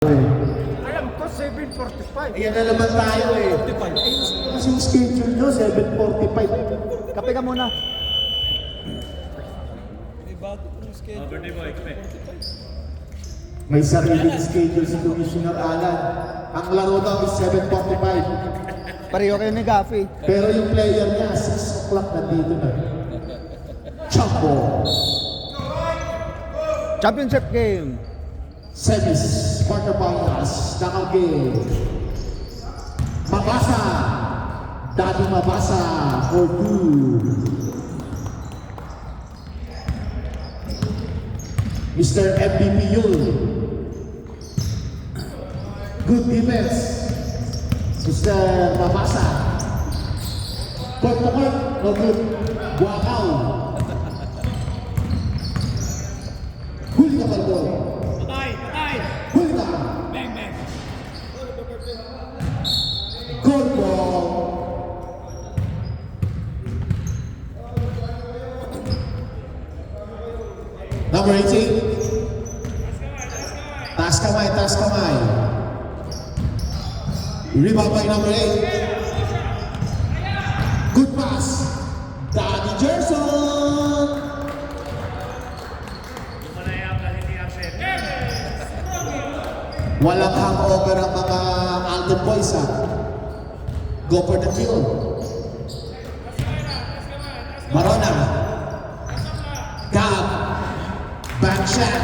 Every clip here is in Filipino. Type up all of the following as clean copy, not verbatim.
Alam ko, 7:45. Ayan na naman tayo eh. Kasi yung schedule nyo, 7:45. Kape ka muna. May sariling schedule si Commissioner Alan. Ang laro daw is 7:45. Pareho kayo ni Gaffy. Pero yung player niya, 6 o'clock nandito na. Champo. Championship game. Semis, quarterfinals, knockout game. Mabasa. Daddy Mabasa for 2. Mr. MVP Yul. Good defense. Mr. Mabasa. Court to court, no good. Buakaw. Huli ka baldo. Huli ka. Goal ball. Number 18. Taas kamay, taas kamay. Rebound by number 8. Good pass. Daddy Gerson. Walang hangover ang mga Alden boys ha. Go for the kill. Marona. Gab. Back shot.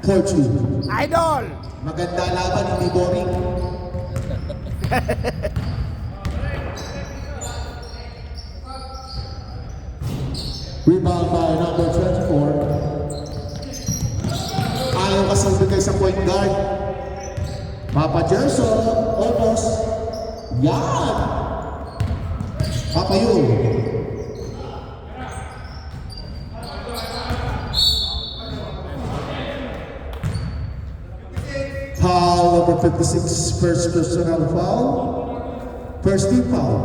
Fortune. Idol! Maganda laban, hindi boring. Rebound by number 24. Ayaw kasalbigay sa point guard. Papa Gerson, almost. Yan! Papa Yul. Foul number 56, first personal foul. First team foul.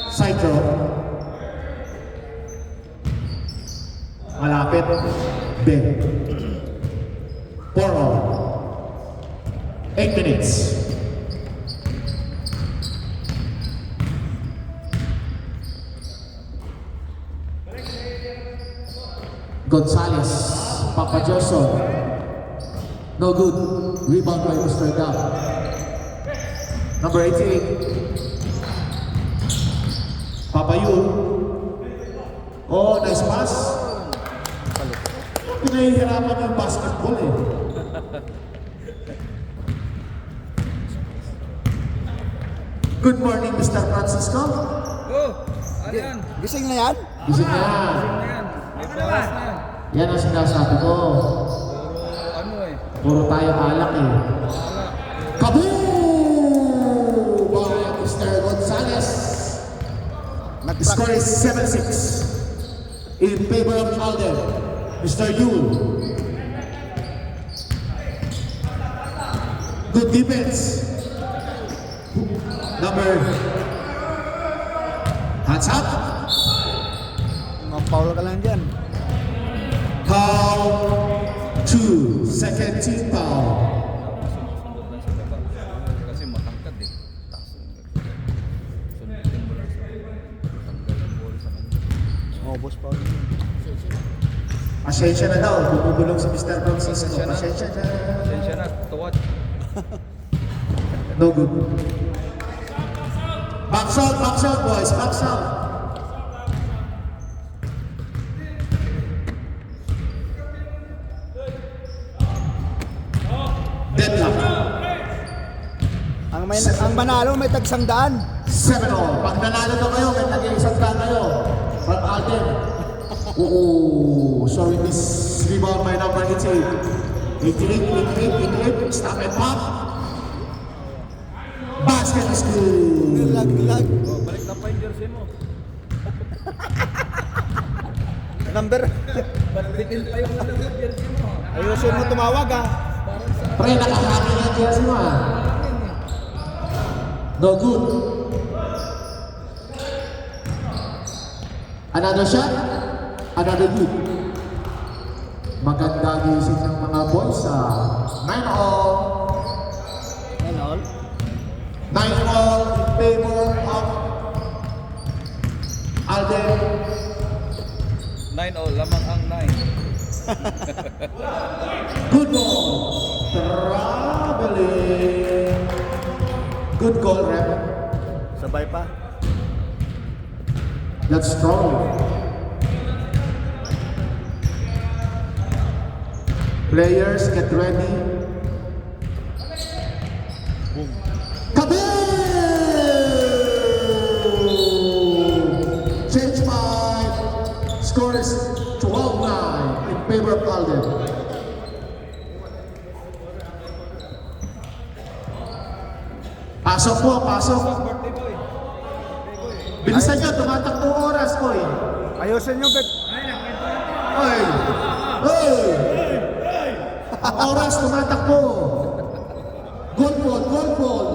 Side throw. Malapit. Ben. 4 all. 8 minutes. Gonzalez. Papa Gerson. No good. Rebound by Mr. Gab. Number 18. Papa Yul. Oh, nice pass. Pinahihirapan yung basketball eh. Good morning, Mr. Francisco. Oh, ano yan? Gising na yan? Gising na. Ano yan? May bawas na yan. Yan ang sinasabi ko. Puro ano eh. Puro tayo alak eh. Kaboom! By Mr. Gonzalez. Score is 7-6 in favor of Alden. Mr. Yul. Good defense. Number. Hands up. Mapaul ka lang dyan. Foul 2. Second team foul. Kasi matangkad eh. Sundutin mo lang sa tanggal ang ball sa kanya. Oh, boss Paul. Pasensya na daw. Bumubulong si Mr. Francisco. Pasensya na. Pasensya na, tuwad. No good. Box out boys, box out. Deadlock. Ang manalo may tagsang daan. 7-0. Pag nanalo na kayo, may tag-iisang daan kayo. From Alden. Oo, sorry miss. Rebound by number 88. 88. Stop and pop. Basket is good. Lag. Oh, balik na pa yung jersey mo. Number. Bitin pa yung ano yung jersey mo. Ayusin mo tumawag ah. Pre, nakahangin yung jersey mo ah. No good. Another shot. Another good. Maganda gising ng mga boys sa 9-all. And all. 9-all in favor of Alden. 9-0, lamang ang 9. Good goal. Traveling. Good goal, Rep. Sabay pa. That's strong. Players, get ready. Kaboom! Change my score is 12-9 in favor of Alden. Pasok po, pasok. Birthday boy. Bilisan nyo, tumatakbo oras, boy. Ayusin nyo, Bet. Oy! Oy! Ang oras tumatakbo. Goal ball, goal ball.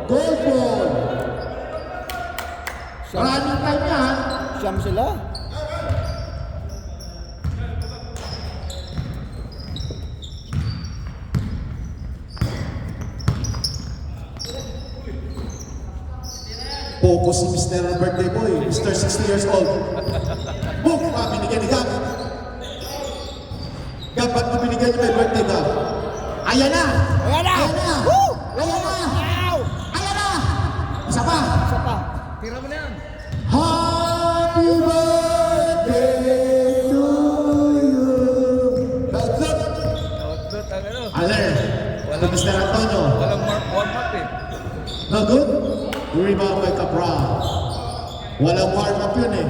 Goal ball. Maraming time yan. Siyam sila. Focus si Mr. Birthday Boy, Mr. 60 years old. Boom! Binigyan ni Gab. Gab, ba't mo binigyan niyo may birthday, Gab? Ayan na! Ayan na! Ayan na! Woo! Ayan na! Wow! Ayan na! Isa pa! Isa pa. Tira mo na yan. Happy birthday to you! Good! Output ang ano. Alert! Walang Mr. Antonio. Walang warm-up eh. No good? Rebound by Cabral. Walang warm-up yun eh.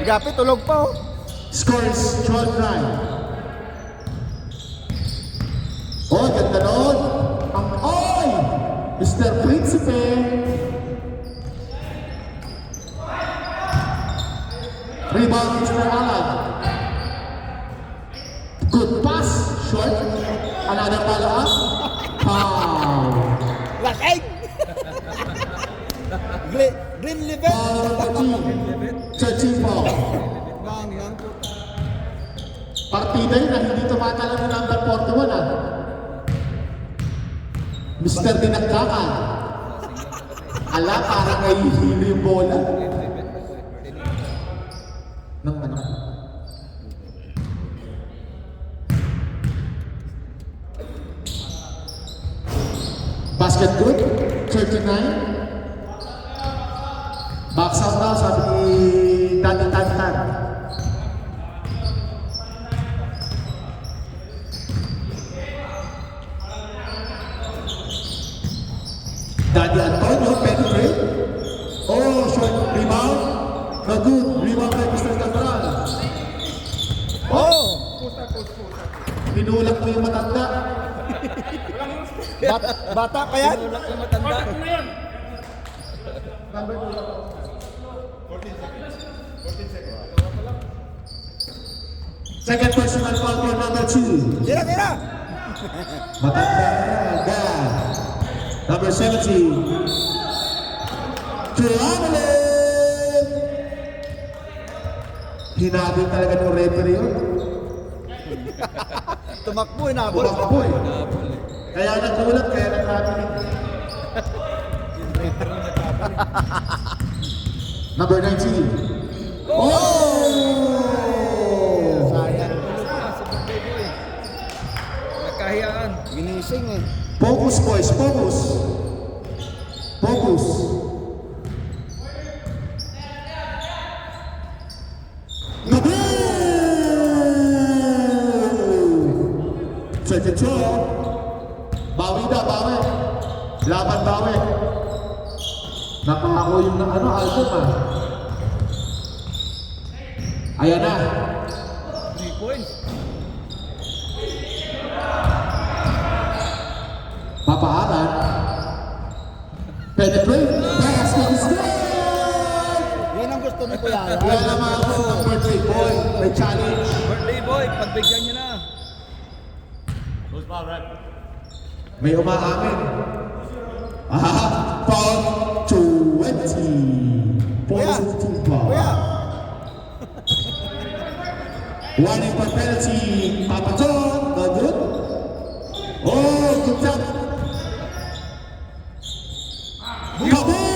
Igapi, tulog pa oh. Score is 12-9. Oh, ganda nun. Ang oy! Mr. Principe. Rebound, Mr. Alan. Good pass. Short. Another follow-up. Foul. Lasing! Green liver. Foul number 2. Searching foul. Nang. Partida yun na hindi tumatala ng number 41 ah. Mr. Dinagdakan. Ala, parang nahihilo yung bola. Nang ano? Basket good. 39. Box out daw, sabi ni Daddy Tantan. Daddy Antonio, penetrate. Oh, short rebound. No good. Rebound by Mr. Cabral. Oh! Pinulak mo yung matanda. Bata pa yan? Tulak yung matanda. Second personal foul for number 2. Tira! Matanda na agad. Number 70. Traveling! Hinabing talaga ng referee yun. Tumakbo, inabot. Bumakbo eh. Kaya nagulat, kaya nag-traveling. Number 19. Oh! Sayang. Tulog na sa birthday boy. Nagkahiyaan. Ginising eh. Focus boys, focus. Focus. Second throw. Bawi na, bawi. Laban bawi. Napako yung na ano, album ah. Ayan na. 3 points. Papaaran. Penetrate. Basket is good. Yan ang gusto ni Kuya. Yan naman ako ng birthday boy. May challenge. Birthday boy, pagbigyan niyo na. May umaamin. Foul 20. Kuya! Positive foul. Kuya! Warning for penalty. Papa John. No good. Oh, good job. Come on!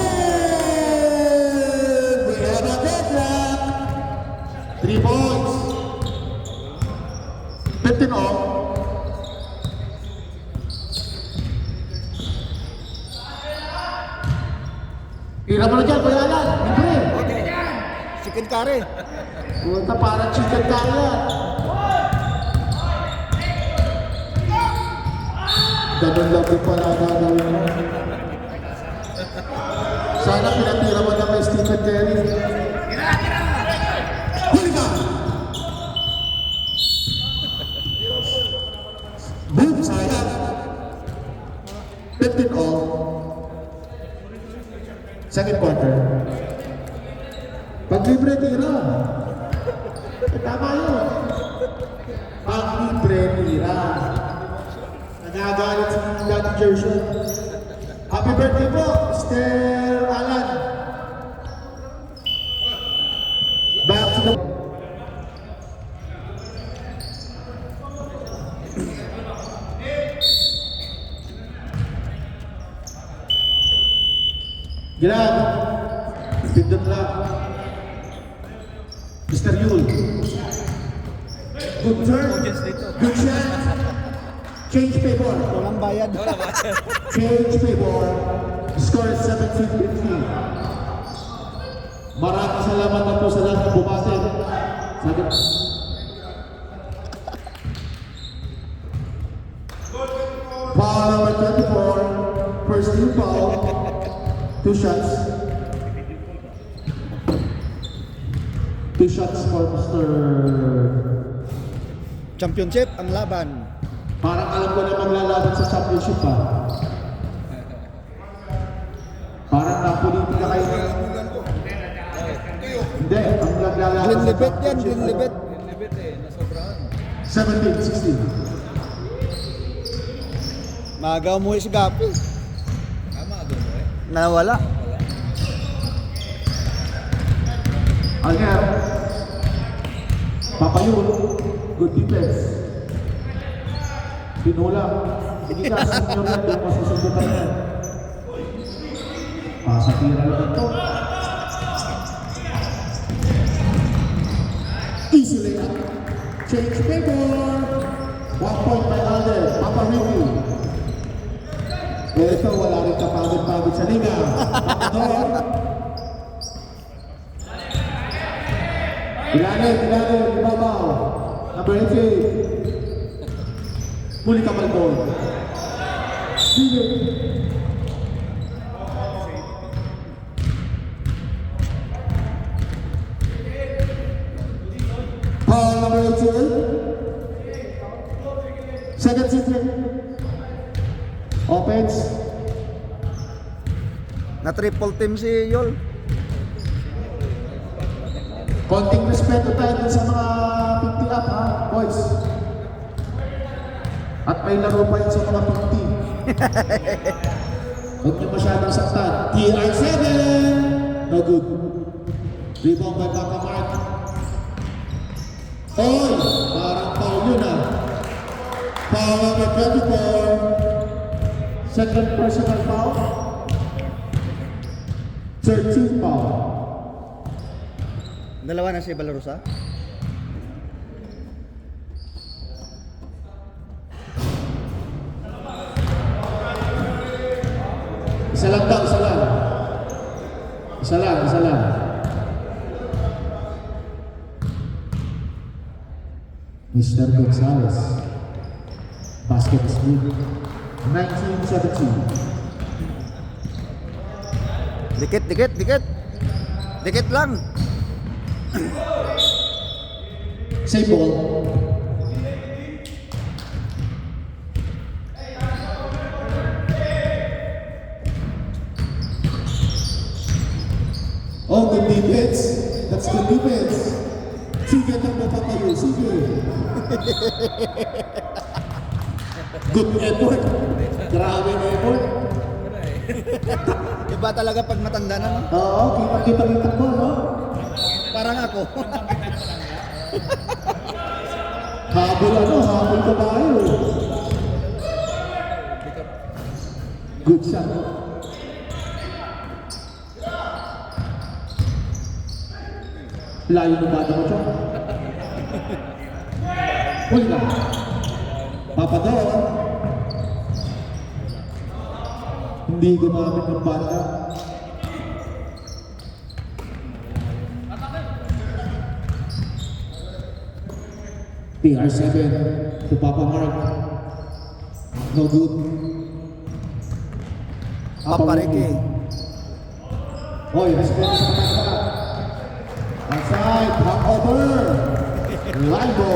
We have a deadlock. 3 points. 15 all. Tira mo na dyan, Kuya Alan. Libre. Chicken curry. Punta para chicken kaya. Ganun lang din pala gagawin mo. Sana pinatira mo na kay Stephen Curry. Huli ka! Boom! Sayang! 15 all. Second quarter. Pag libre, tira. Tama yun. Pag libre, tira. Nagagalit si Daddy Jerson. Happy birthday po, Mr. Alan. Back to the... Gilag. Pindot lang. Mr. Yul. Good turn. Good shot. Change favor. Walang bayad. Change favor. Score is 17-15. Maraming salamat na po sa lahat ng bumati. Foul number 24. First team foul. 2 shots. 2 shots for Mr. Championship ang laban. Parang alam ko na maglalaban sa championship pa. Parang napolitika kayo. Hindi, ang naglalaban sa Glenlivet yan, championship. Glenlivet. Libit eh, nasobrahan. 17-16. Maaga umuwi si Gapi. Tama doon eh. Nawala. Alger. Papayun. Good defense. Pinula. Hindi ka senior yan. Doon mo susundutan yan. Pasatira lang ito. Easy layup. Change favor. 1 point by Alder. Papa Ricky. Ito, wala rin kapagod-pagod sa liga. Papador. Ilalim, ibabaw. Number 18. Muli ka Malbon. Sige. Foul number 18. Second season. Offense. Na triple team si Yol. Konting respeto tayo dun sa mga 50 up ha, boys. At may laro pa yun sa mga 50. Huwag niyo masyadong saktan. TR7! No good. Rebound by Baka Mark. Oy! Parang foul yun ha. Foul number 24. Second personal foul. 13th foul. Dalawa na si Balarosa. Isa lang daw, isa lang. Isa lang, isa lang. Mr. Gonzalez. Basket is good. 19-17. Dikit, dikit, dikit. Dikit lang. Save ball. Oh, good defense. That's good defense. Sige, takbo pa tayo. Sige. Good effort. Grabe na effort. Iba talaga pag matanda na, no? Oo, kita-kita ng takbo, no? Parang ako. Habol kabayo. Good shot. Layo ng bata mo siya. Huli na. Papador. Hindi gumamit ng bata. PR7 to Papa Mark. No good. Papa Ricky. Oy, response sa kanila. Outside, back over. Libo.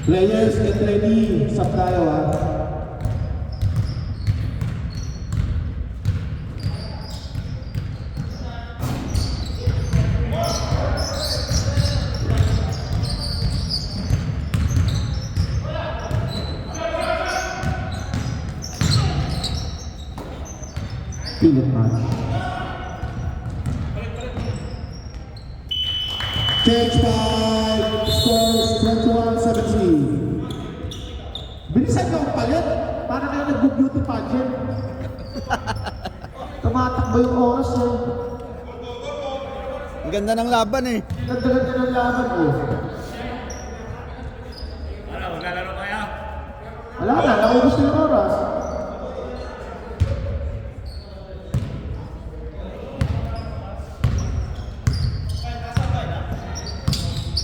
Players get ready. Sab tayo ha. Pilit match. Change by scores 21-17. Bilisan ka ang palit. Para kayo nag-beauty pageant. Tumatakbo yung oras eh. Ang ganda ng laban eh. Ganda-ganda ng laban oh. Ano, maglalaro kaya? Wala na, naubos na yung oras.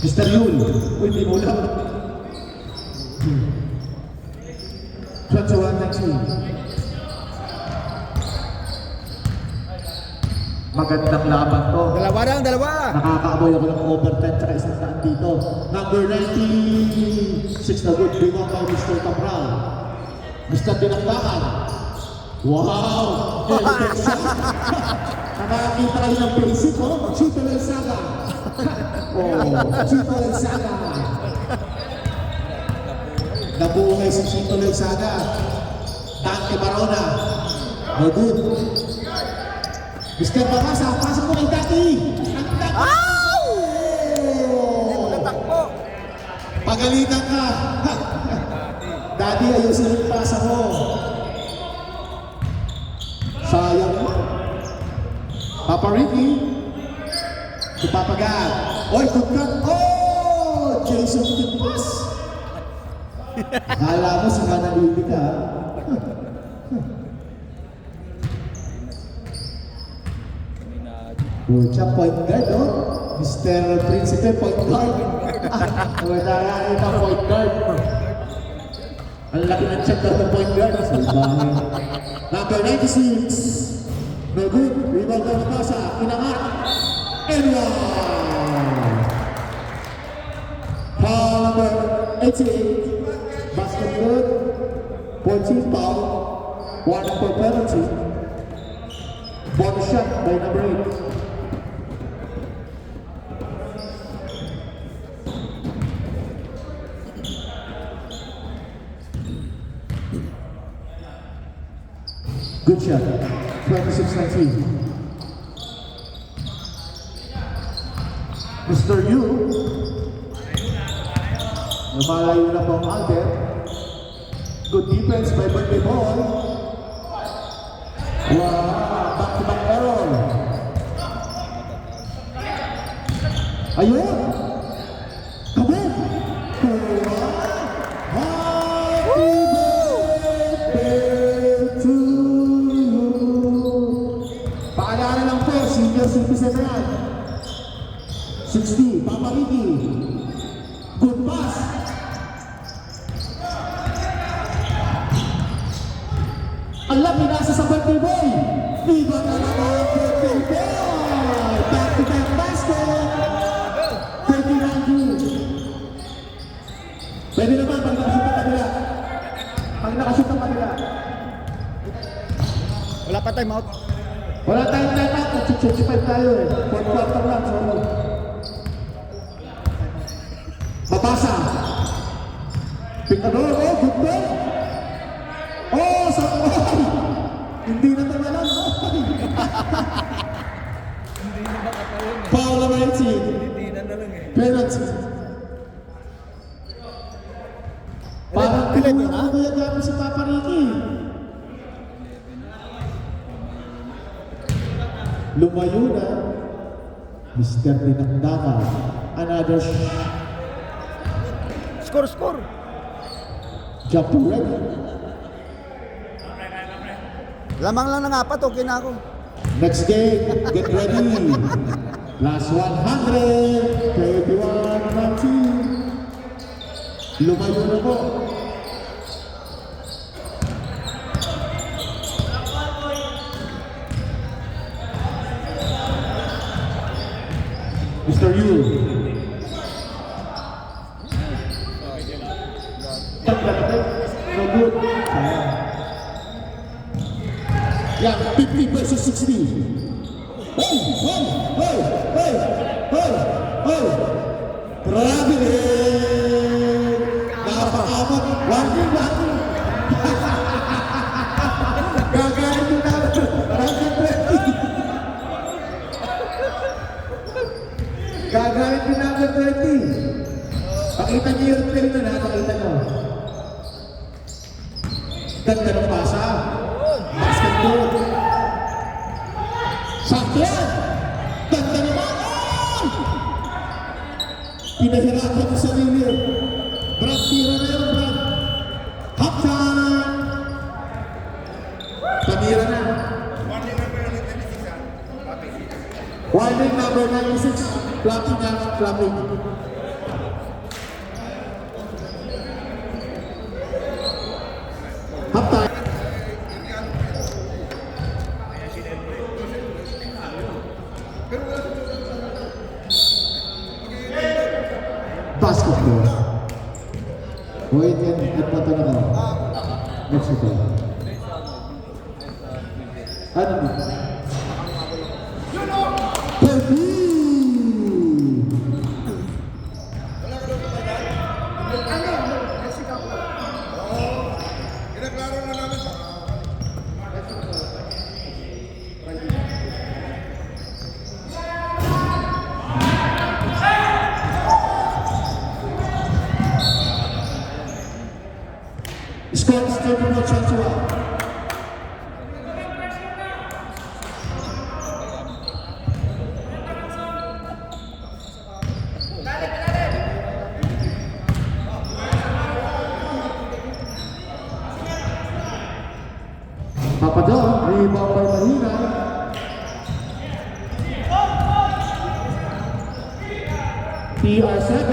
Mr. Yul, uy, di mo lang. 21-19. Magandang laban to. Dalawa lang, dalawa. Nakakaaboy ako ng overtime tsaka isang daan dito. Number 96 na good, biwang by Mr. Cabral. Mr. Dinakdakan. Wow! Elegant shot. Nakakita kayo ng basic, oh? Chito Lensaga. Oh, Chito Lensaga. Nabuhay si Chito Lensaga. Dante Barona. No good. Mr. Babasa, pasok mo kay Dati. Ang Dati. Hindi mo natakbo. Pagalitan ka. Daddy, ayusin yung pasa mo. Sayang mo. Papa Ricky. Si Papa Gad. Oy, good cut. Oh! Jason Tipas. Akala mo si Hana Lili ka. Good job, point guard, oh. Mr. Principe, point guard. Wala na ito, point guard. Ang laki ng check daw ng point guard. Salbahe. Number 96. No good. Rebound daw na pasa. Inangat. And one. Foul number 88. Basket good. 14 foul. One for penalty. Bonus shot by number 8. Good shot. 26-19. Mr. Yu. Lumalayo na po ang Albert. Good defense by Birthday Boy. Wow. Back-to-back error. Ayun. Kabit. Happy birthday to you. Paalala lang po, senior citizen na yan. 60, Papa Ricky. Good pass. Alam, minasa sa birthday boy. Iba na naman birthday boy. Back-to-back basket. 39. Pwede naman pag nakashoot ang kanila. Pag nakashoot ang kanila. Wala pa time out. Wala tayong time out. Nag-65 tayo eh. 4 quarter lang. Sorry. Mabasa. Picador. Oh, good ball. Oh, sa hindi na tamalan. Hindi na makapalun eh. Foul number 18. Hindi na lang eh. Penalty. 11 na? Kuya Gabi si Papa Ricky. Lumayo na. Mr. Dinakdaka. Another Score. jump to ready. Lamang lang ng 4, okay na ako. Next game, get ready. Last 100. KP1, 1, 2. Lumayo na po. Mr. Yu. No good. Yeah, 50 versus 60. Hey! Grabe rin! Napakamat! Warning! Gagalit yung namin! Ranking 20! Gagalit yung namin 20! Pakita niyo yung play na nakakita mo. Ganda ng pasa. Basketball. Sakyan! Ganda naman! Pinahirapan ang sarili. Brad, tira na yun, Brad. Half time! Panira na. Warning number 96. Flapping na, flapping. Half time. Basketball. Wait, at mata na ka. Next ito. Ano ba? Pwede! Score is 31-21. Papadon, rebound by Marina. TR7.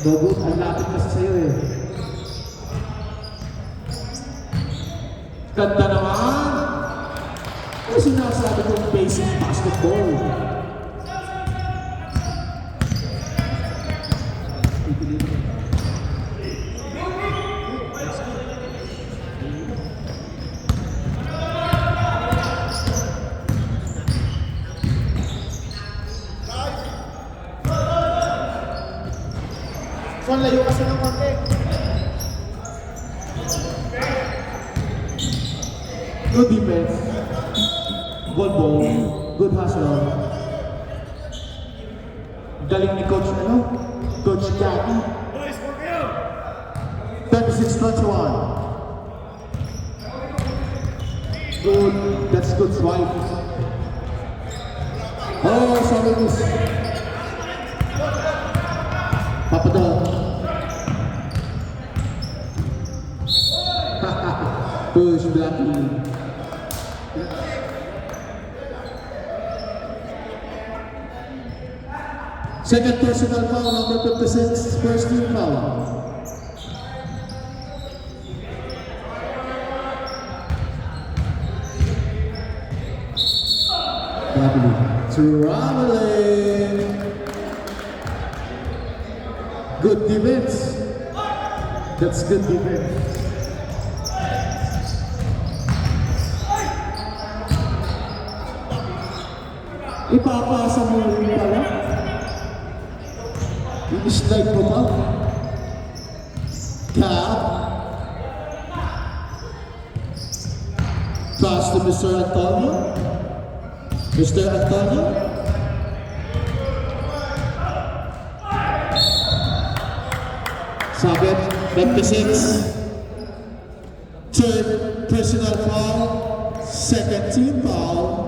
No good, ang lapit kasi sa'yo eh. Ganda naman! Ano sinasabi kong basic basketball? Son, layo kasi ng konti. Good defense. Good ball. Good hustle. Galing ni Coach, Coach Jackie. 36-21. Good. That's good swipe. Oh, sorry, miss. Papadon. Push, Blackie. Second personal foul, number 56, first team foul. Traveling. Good defense. That's good defense. Ipapasa mo rin pala. I-slide mo pa. Cap. Pass to Mr. Antonio. Mr. Antonio. Sabit, 26. Third personal foul. Second team foul.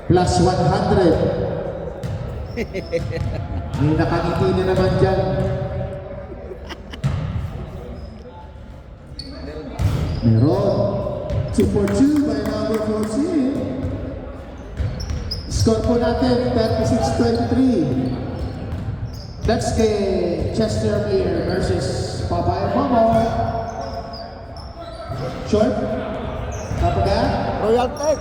Plus 100. May nakangiti na naman dyan. Meron. 2 for 2 by number 14. Score po natin, 36-23. That's kay Chester Beer versus Papaya Momo. Short. Kapaga. Royal Tech.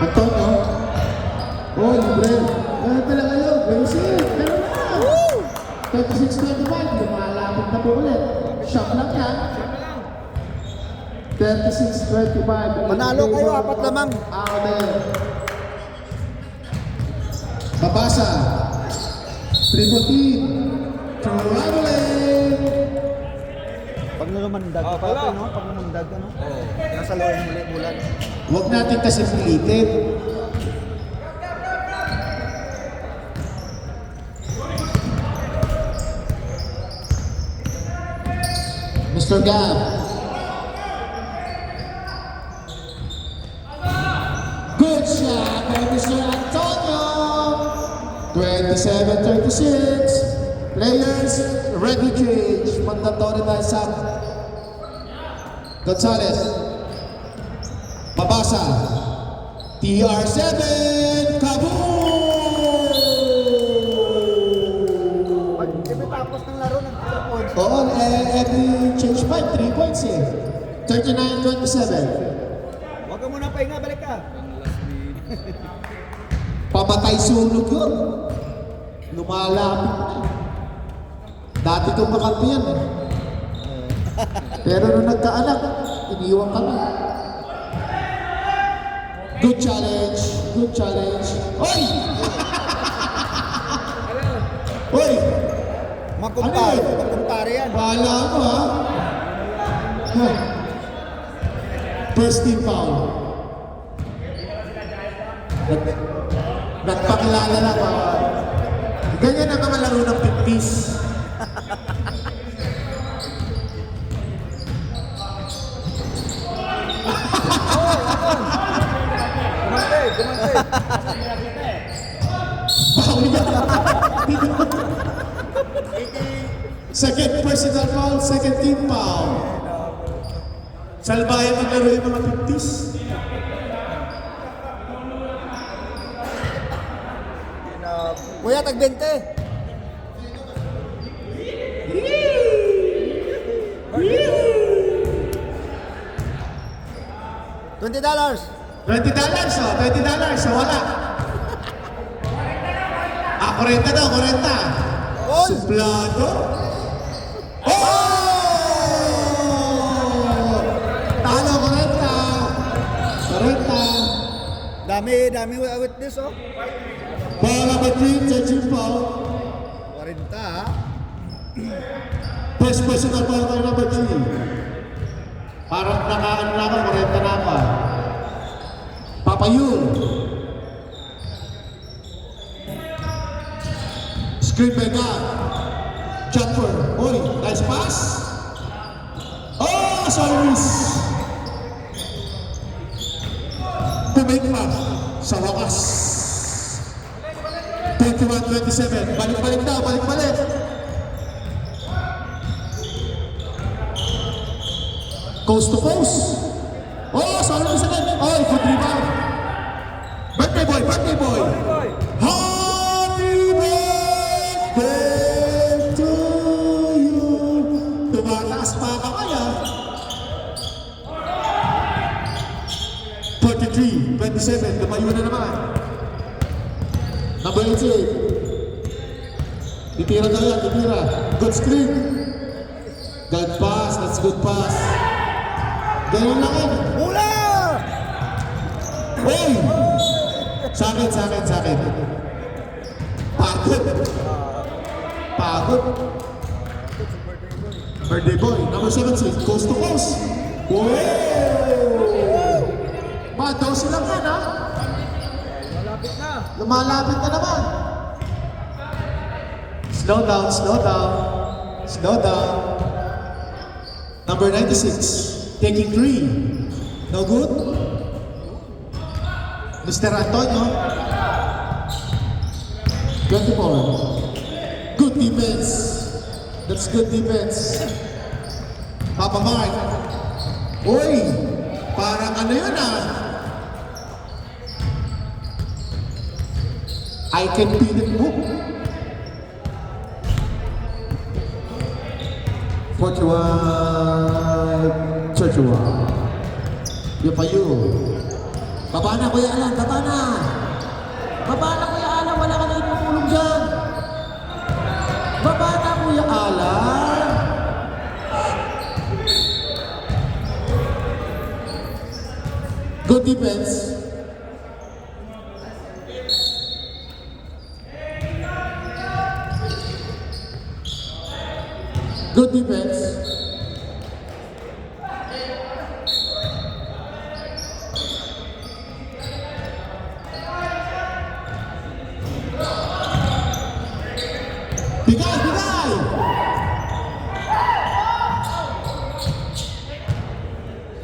Antonio. Oh, libre. Ganun talaga yun. Very safe. Pero na. 36-25. Lumalapit na po ulit. Shot lang yan. 36-25. Manalo kayo, 4 lamang. Out there. Babasa. 3-14. Traveling. Pag nalumandag ka pa, no? Pag nalumandag ka, no? Nasa loob muli bulan. Huwag natin kasi pilitin. Mr. Gab. Good shot by Mr. Antonio. 27-36. Players, ready change. Mandatory tayo sa Gonzales. Babasa. TR7. Kaboom! Pag tapos ng laro, nag-3 points. Oo, every change 5, 3 points eh. 39-27. Huwag ka muna pahinga, balik ka. Pamatay sunog yun. Lumalapit na. Dati kong makampi yan eh. Pero nung nagkaanak, iniwan kami. Good challenge. Good challenge. Oy! Oy! Makumpare, Ano yun? makumpare yan. Bahala mo ha. Huh. First team foul. Nagpakilala na ba? Ganyan ang kamalaro ng 50s. Gumante, gumante. Second personal foul, second team foul. Salbayan maglaro yung mga 50s. Kuya, tag-20. $20. $20 oh, $20 so wala. 40 daw, 40. Oy! Suplado. Oh! Talo, 40. Dami witness, oh. Ball number 3, judging foul. 40, ha? First personal foul by number 3. Parang nakaan na ako, 40 na pa. Papayun. Screen by God. Jumper. Oy, nice pass. Oh, service. Tumake pa sa wakas. 21-27. Balik-balik daw, balik-balik. Coast to coast. Oh, service again. Oh, good rebound. Birthday boy, birthday boy. Happy birthday to you. Tumataas pa ka kaya. 43-27. Tumayo na naman. Number 88. Titira na yan, titira. Good screen. Good pass, that's good pass. Ganyan lang yan. Mula! Hey! Sa akin, sa akin, sa akin. Pagod. Pagod. Birthday boy. Number 76, coast to coast. Wow! Madaw silang yan, ha? Malapit na. Lumalapit na naman. Slow down, slow down. Slow down. Number 96, taking 3. No good? Mr. Antonio. 24. Good defense. That's good defense. Papa Mark. Uy! Parang ano yun I can beat it. Oh. 41, 31. Yung pa yun. Baba na, Kuya Alan. Baba na. Baba na, Kuya Alan. Wala ka na itutulong dyan. Baba na, Kuya Alan. Good defense. Good defense. Bigay, bigay!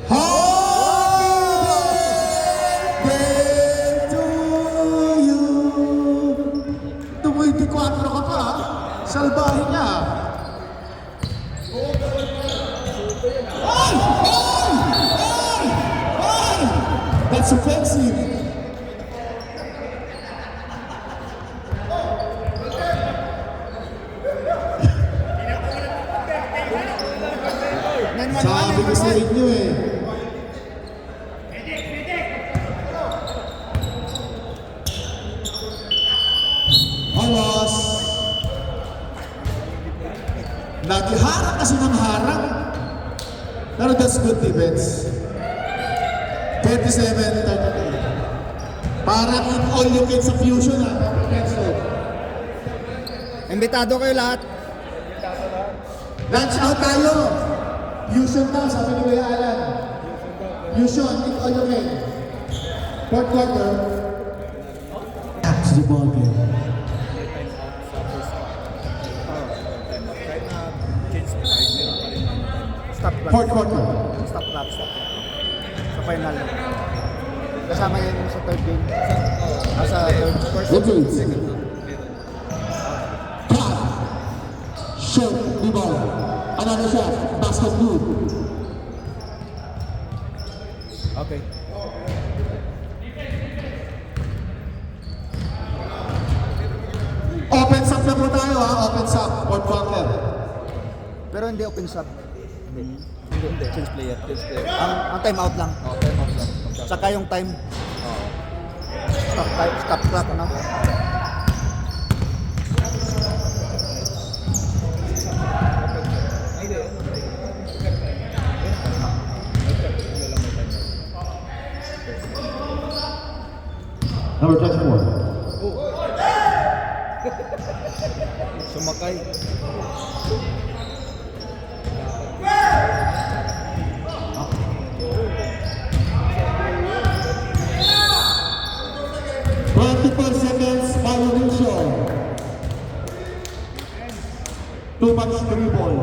Happy birthday to you. 24 ka pa, salbahin niya. That's offensive. Sabi ko sa inyo eh. Awas. Nagharang kasi ng harang. Pero that's good defense. 37-33. Parang in all you can sa fusion Imbitado kayo lahat. Lunch out tayo. Fusion daw, sabi ni Kuya Alan. Fusion, in all you can. Fourth quarter. That's the ball game. Stop clock. Fourth quarter. Stop clock. Stop clock. Sa final. Kasama yan yung sa third game. Sa first Repeat. second. Cut. Shot, the ball. Another shot. Basket good. Okay. Open sub na po tayo ha. Open sub. Fourth quarter. Pero hindi open sub. Hindi. Change player. Change player. Ang time out lang. Time out lang. Saka yung time. Oo. Stop clock, ano? Number 24. Sumakay. Seconds, violation. Too much dribble.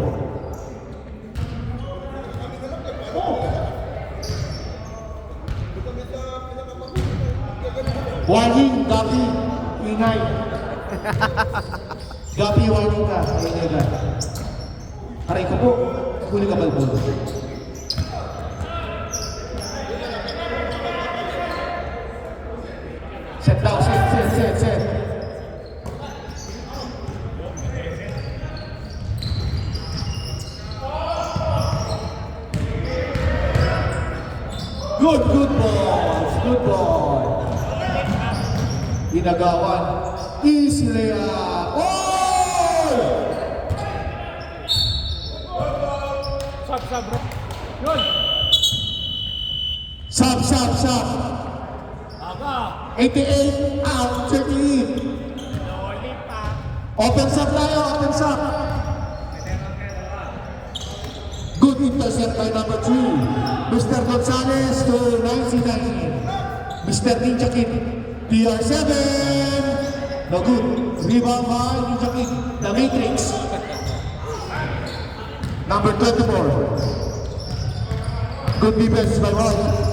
Warning, Gabi, ingay. Gabi, warning ka, ingay ka. Aray ko po, huli ka balbol. Set daw, set. Good ball. Inagawan. Easy layup. Oh! Sub, bro. Yun! Sub. 88 out, 38. Open shot tayo, open shot. Good intercept by number 2. Mr. Gonzalez to 99. Mr. Ninja Kid, PR7. No good. Rebound by Ninja Kid, the Matrix. Number 24. Good defense by Roy.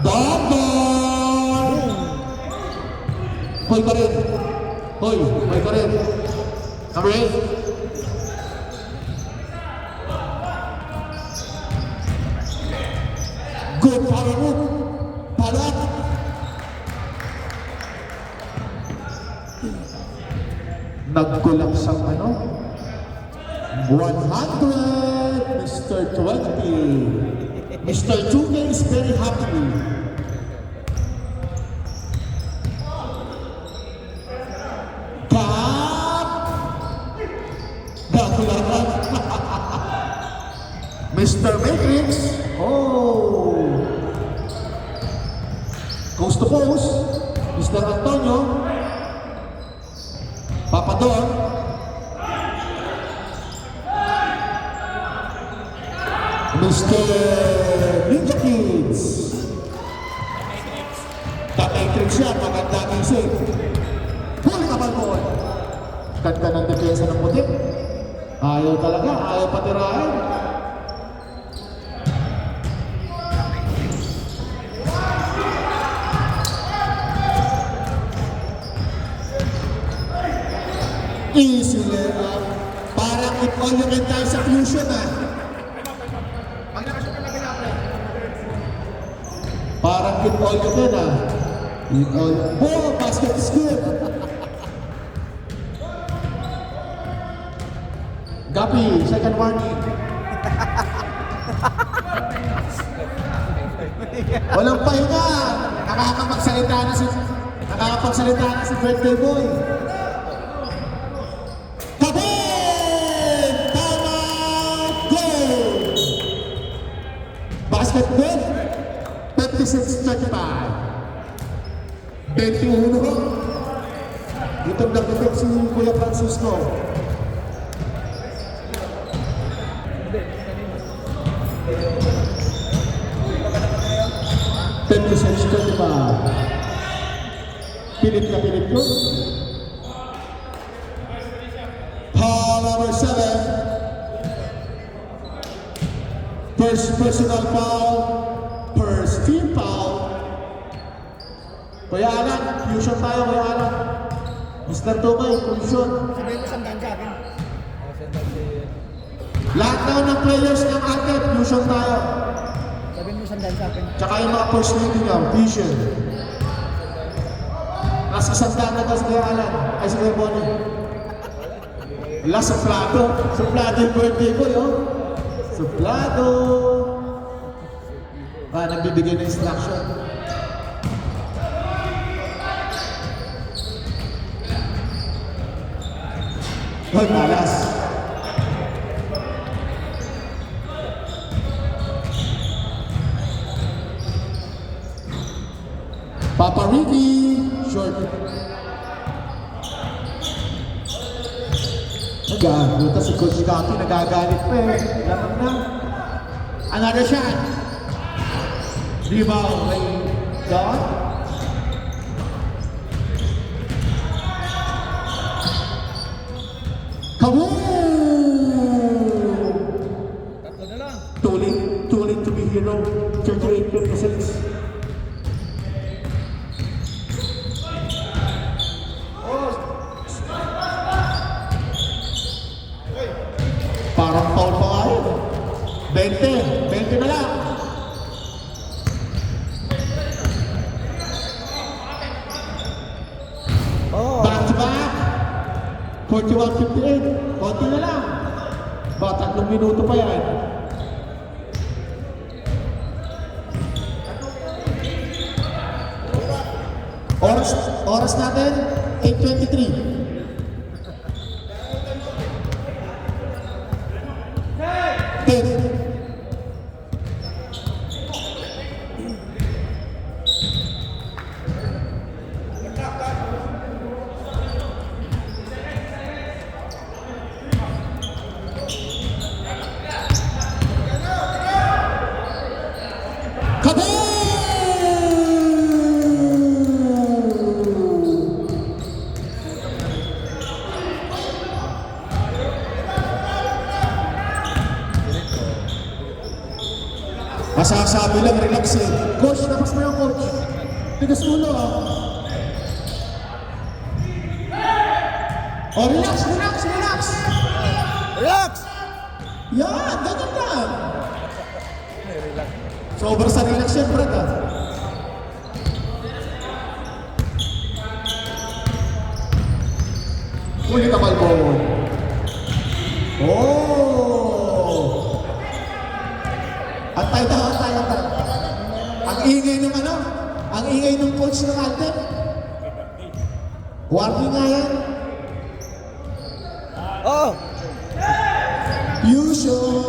Bambang! Hoy pa rin. Hoy pa rin. Number 8. Good power move. Palat. Nagkulak sa ano? 100, Mr. 20. Mr. 2K is very happy. Cap! Nagkulakan. Mr. Matrix. Oh! Coast to coast. Mr. Antonio. Papador. Mr. Ninja Kids. Matrix yan, maganda isip. Huli ka balbon. Ganda ng depensa ng puti. Ayaw talaga, ayaw patirahin. Easy layup. Parang if all you can tayo sa fusion Parang if all you can If all... Oh, basket is good. Gapi, second warning. Walang pahinga. Nakakapagsalita na si birthday boy. Kabin! Tama! Goal! Basket good. 56-35. 21. Itong nagdadag si Kuya Francisco. Pilit na pilit ko. Foul number 7. First personal foul. First team foul. Kuya Alan, fusion tayo Kuya Alan. Mr. Tumay, fusion. Sabihin mo sandaan sa akin. Lahat na ng players ng atin, fusion tayo. Sabihin mo sandaan sa akin. Tsaka yung mga first lady niya, fusion. Nasa sandaan na tas Kuya Alan. Ay si Kuya Bonnie. Wala, suplado. Suplado yung birthday ko, yo. Suplado. Nagbibigay ng instruction. Hoy, malas. Papa Ricky, short. Nagaguta si Coach Kaki, nagagalit pa eh. Lamang na. Another shot. Rebound by Don. Kaboom! Tatlo na lang. Too late to be hero. 38-56. Parang foul pa nga yun. 20 na lang. Oh. Back to back. 41-58. Konti na lang. Ba, 3 minuto pa yan. Oras natin, 8:23. lagi lang relax eh. Coach, tapos mo yung coach. Tigas ulo ah. Oh, relax, relax, relax. Relax! Yan, ganyan lang. Sobrang sa relax yan, Brad ah. Huli ka, Malbon. Oh! Antay. Ang ingay ng ano? Ang ingay ng coach ng Alden. Warning nga yan. Oh! Fusion.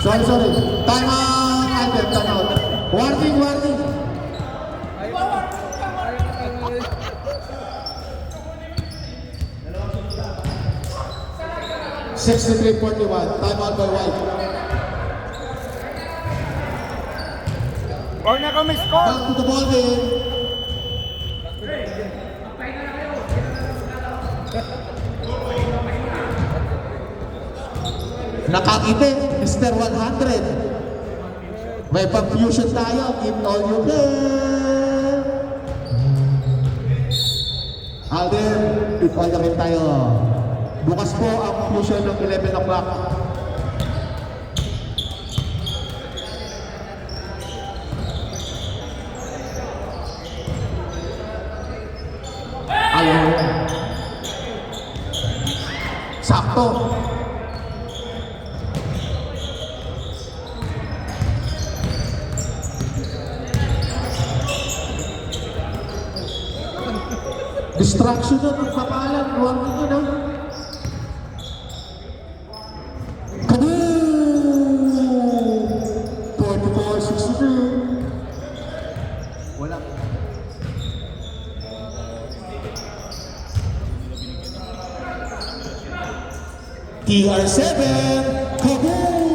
Sorry. Time out, Alden. Time out. Warning. 63-41. Time out by White. Corner kami, score! Back to the ball game. Nakakite, Mr. 100. May pang-fusion tayo. Give all you can. Alden, ikaw na rin tayo. Bukas po ang fusion ng 11 o'clock. Ayaw. Sakto. Distraction na ng kapalan. Huwag nyo na. Kaboom! 24-63. Wala. TR7, kaboom!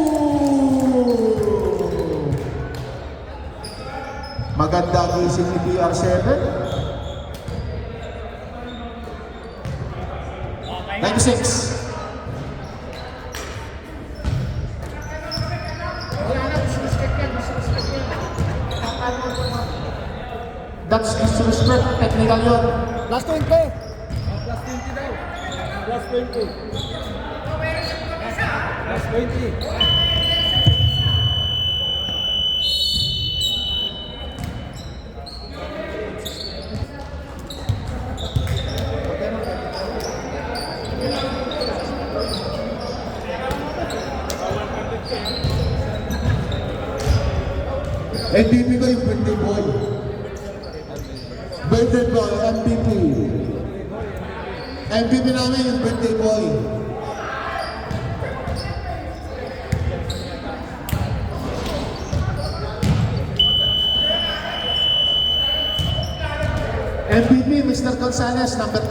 Maganda gising ni TR7. 96. That's disrespect, technical yun. Last 20! Last 20 daw. Last 20. Last 20. MVP ko yung birthday boy. Birthday boy, MVP. MVP namin yung birthday boy. MVP, Mr. Gonzalez, number